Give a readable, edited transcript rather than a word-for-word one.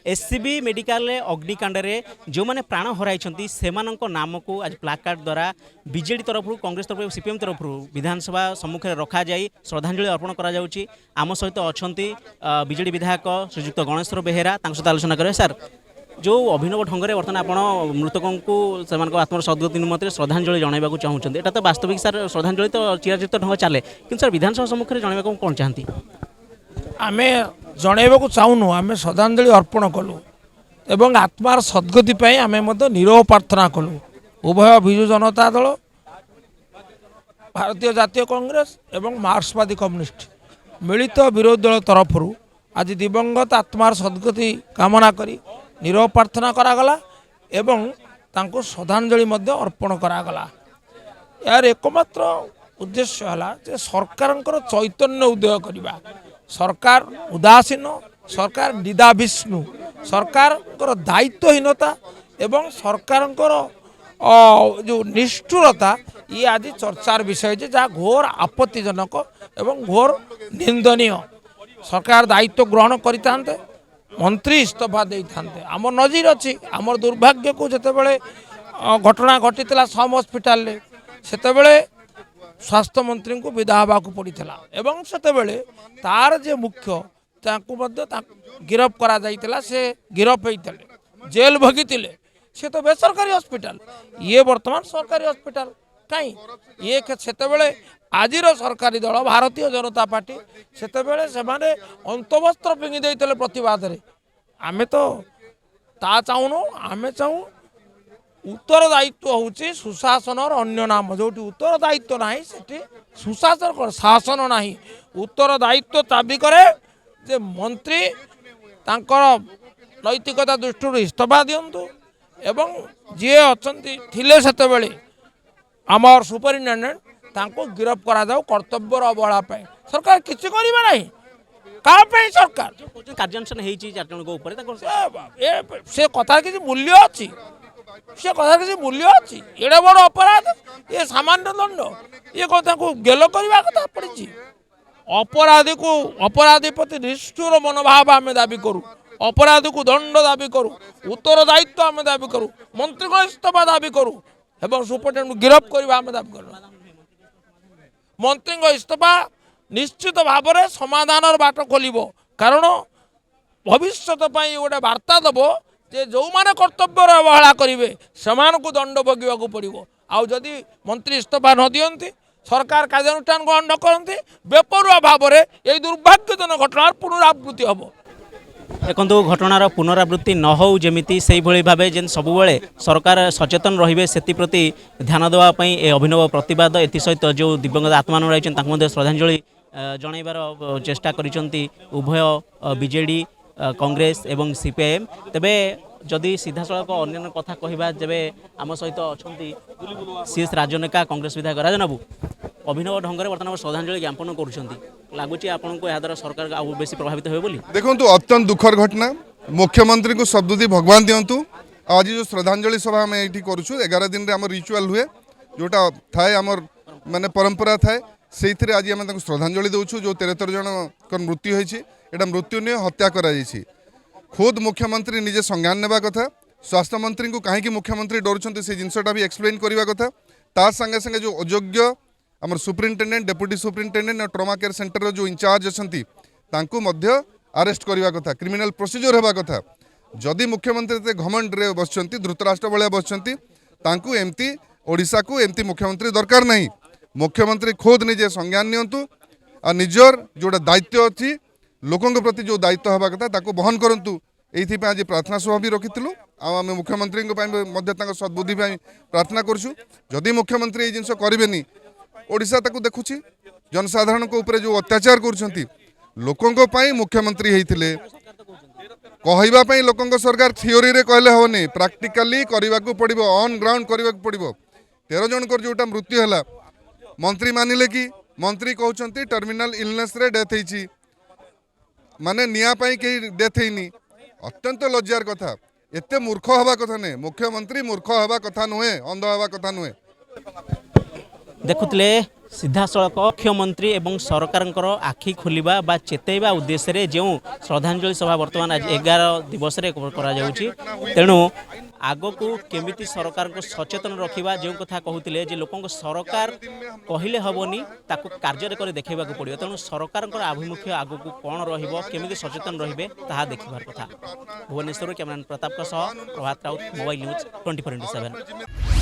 SCB medical अग्निकांड जो मैंने प्राण हराई से नाम को आज प्लाकार्ड द्वारा बीजेडी तरफ कांग्रेस तरफ सीपीएम तरफ विधानसभा सम्मुख में रखा जाई श्रद्धांजलि अर्पण करा जाउची। आम सहित अच्छा बीजेडी विधायक श्रीजुक्त गणेश्वर बेहेरा सहित आलोचना करेंगे। सर जो अभिनव ढंग से बर्तमान आप मृतकों को आत्म सद्गति निमंत्रण श्रद्धांजलि जनवाक चाहते हैं, तो वास्तविक सर श्रद्धांजलि तो चिराचित ढंग चले कि सर विधानसभा सम्मुख में जनवाक कौन चाहती आम जनवाक चाहूनु आम श्रद्धांजलि अर्पण कलु एवं आत्मार सद्गति आम निरव प्रार्थना कलु। उभय विजु जनता दल भारतीय जातीय कांग्रेस एवं मार्क्सवादी कम्युनिस्ट मिलित विरोधी दल तरफ आज दिवंगत आत्मार सद्गति कामना करी निरव प्रार्थना करागला एवं तांको श्रद्धांजलि अर्पण करागला। यार एकमात्र उद्देश्य है सरकार चैतन्य उदय करवा। सरकार उदासीन, सरकार निदाविष्णु, सरकार दायित्वहीनता एवं सरकार जो निष्ठुरता ये आज चर्चार विषय जहाँ घोर आपत्तिजनक एवं घोर निंदनीय। सरकार दायित्व ग्रहण करते मंत्री इस्तीफा दे था आम नजीर अच्छी आम दुर्भाग्य को जितेबले घटना घटी सम हस्पिटाल से स्वास्थ्य मंत्री को विदा हवा पड़ा एवं से तार जे मुख्य गिरफ करा जाइतिला से गिरफ होते जेल भगी से तो बेसरकारी हस्पिटाल ये वर्तमान सरकारी हस्पिटाल कहीं ये से आज सरकारी दल भारतीय जनता पार्टी से अंतवस्त्र पिंगी देते प्रतिवाद आमे तो ता चाहूनु आमे चाहूँ उत्तरदायित्व हूँ सुशासन अन्य नाम जो उत्तर दायित्व ना से सुशासन शासन ना उत्तरदायित्व दाबी करे जे मंत्री तांकर नैतिकता दृष्टि इस्तीफा दिंतु एवं जी अच्छे से आमर सुपरिटेडेंट तांको गिरफ करा जाओ कर्तव्यर अवहेला सरकार किसी करेंगे ना क्या सरकार कार्यानुष्ठान से कथा किसी मूल्य अच्छी से कथा किसी मूल्य अच्छी एडे बड़ अपराध ये सामान्य दंड ये कथा को गेल करने कथा पड़ी अपराधी को अपराधी प्रति निष्ठुर मनोभाव आम दाबी करूँ अपराधी को दंड दाबी करूँ उत्तरदायित्व आम दाबी करूँ मंत्री को इस्तीफा दाबी करूँ एवं सुपरिटेडेंट गिरफ करवा आम दाबी करूँ मंत्री इस्तीफा निश्चित भाव में समाधान बाट खोल कारण भविष्य गोटे वार्ता दब जे जो माने कर्तव्य अवहेला करेंगे से दंड भोगवाक पड़ो आदि मंत्री इस्तीफा न दियंती सरकार कार्यानुष्ठान ग्रहण न करती बेपरुआ भाव में यही दुर्भाग्यजनक घटनार पुनरावृत्ति हम। देखो घटनार पुनरावृत्ति न हो जमी से भाव जेन सबुबले सरकार सचेतन रे से प्रति ध्यान देवाई ए अभिनव प्रतिवाद एसहित जो दिवंगत आत्मा रही श्रद्धांजलि जनइबार चेष्टा करिसेंती उभय बीजेडी कांग्रेस एवं सीपीएम। तेबे जदि सीधा सड़क अन्य कथा कहवा जब आम सहित अच्छा सीएस राजनेका कांग्रेस विधायक राजन बाबू अभिनव ढंग से बर्तमान श्रद्धांजलि ज्ञापन कर लगुच आपको याद्वारा सरकार आउ बेसी प्रभावित हो बोली देखो अत्यंत दुखर घटना मुख्यमंत्री को शब्दी भगवान दिंतु। आज जो श्रद्धांजलि सभा आम ये करूँ 11 दिन आम रिचुआल हुए जोटा थाए आमर माने परंपरा थाए से आज आम श्रद्धांजलि दूचु जो 73 जन मृत्यु होती है मृत्यु नहीं हत्या कराई। खुद मुख्यमंत्री निजे संज्ञान नेबा कथा स्वास्थ्य मंत्री को कहीं मुख्यमंत्री डरुंच से जिनसा भी एक्सप्लेन करवा कथा ता संगे संगे जो अयोग्य आमर सुपरिटेडेंट डेप्यूटी सुपरिटेडेंट और ट्रमा केयर सेंटर जो इंचार्ज अच्छा अरेस्ट करवा कथा क्रिमिनल प्रोसीजर होगा कथा। जदि मुख्यमंत्री घमंड रे बसचंती धृतराष्ट्र भाया बसचंती तांकू एमती ओडिशा को एमती मुख्यमंत्री दरकार नहीं। मुख्यमंत्री खुद निजे संज्ञान नियंतु आ निजर जोड़ा दायित्व अच्छी लोकों प्रति जो दायित्व हवा कथा ताको बहन करंतु। ये आज प्रार्थना सभा भी रखी आम मुख्यमंत्री सद्बुद्धि प्रार्थना करूँ। जदि मुख्यमंत्री ये जिनस करेनि ओडिशा ताको देखुची जनसाधारण को ऊपर जो अत्याचार कर लोकों मुख्यमंत्री होते कहवाई लोकों सरकार थियोरी रे कहले हेनी प्राक्टिकाली करने को पड़ो ऑन ग्राउंड करने को पड़ो। 13 जनकर जोटा मृत्यु है मंत्री मानिले कि मंत्री कहते टर्मिनाल इलनेस रे डेथ होती माने निया पाई कहीं डेथ होनी अत्यंत लज्जार कथा एते मूर्ख हवा कथा नहीं। मुख्यमंत्री मूर्ख हवा कथा नुहे अंध हवा कथा नुहे। देखुले सीधासलख मुख्यमंत्री एवं सरकार आखि खोलिबा बा चेतैबा उद्देश्य जो श्रद्धांजलि सभा वर्तमान आज 11 दिवस तेणु आग को केमिति सरकार को सचेतन रखा जो कथा कहते जे लोक सरकार कहले हेनी ताको कार्य कर देखा पड़ो तेणु सरकार आभिमुख्य आग को कौन रमिति सचेतन रे ता देखिबार कथा। भुवनेश्वर कैमरामैन प्रताप प्रभात राउत मोबाइल न्यूज 24/7।